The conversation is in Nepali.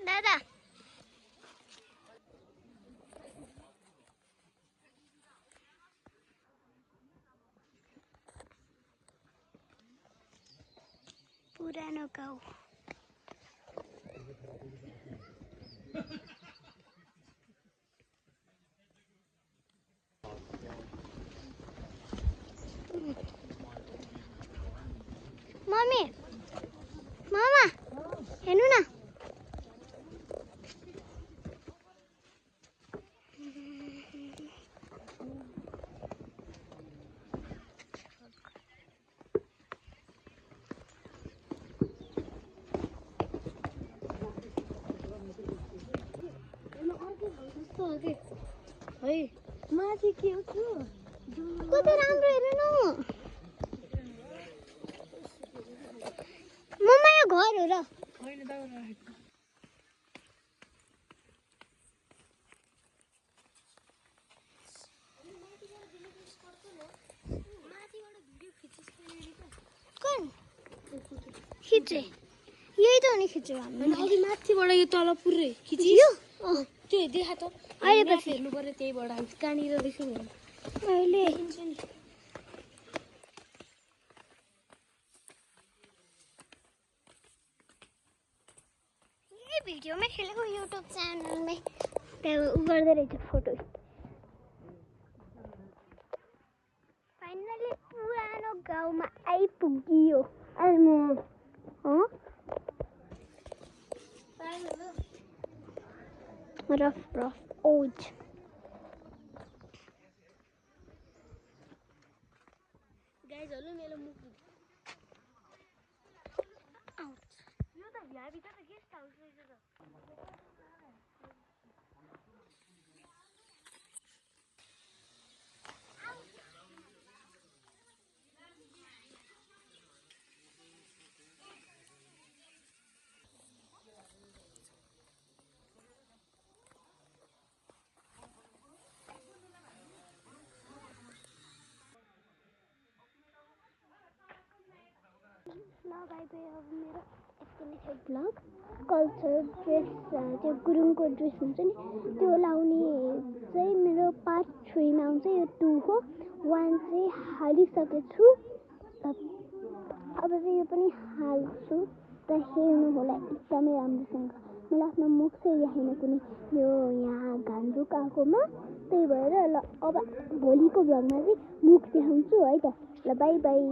दादा पुरानो गाउँ मम्मी मामा हेर्नु न है माथि के हो कति राम्रो हेर्नु मम्मा यो घर हो र होइन दाउरा खिचे यही त हो नि खिच्यो अनि अघि माथिबाट यो तल पुरै खिचियो त्यो देखा त अहिले पछि हेर्नु पर्यो त्यहीबाट हामी कहाँनिर देख्छौँ अहिले ये वीडियो में खेलेको यूट्यूब चैनल में त्यहाँ उ गर्दै रहेछ फोटो फाइनली पुरानो गाउँमा आइपुगियो रफ ओज गाइज हल्लो मेरो मुख यो त यहाँभित्र त गेस्ट हाउस रहेछ त vlog आइपुग्यो अब मेरो एक्सटेन्डेड भ्लग कल्चर ड्रेस त्यो गुरुङको ड्रेस हुन्छ नि त्यो लाउने चाहिँ मेरो पार्ट 3 मा आउँछ यो 2 हो 1 चाहिँ हालिसकेको छु अब चाहिँ यो पनि हाल्छु त हेर्नु होला एकदमै राम्रोसँग मैले आफ्नो मुख चाहिँ देखाइन कुनै यो यहाँ घामरुक आएकोमा त्यही भएर ल अब भोलिको भ्लगमा चाहिँ मुख देखाउँछु है त ल बाई बाई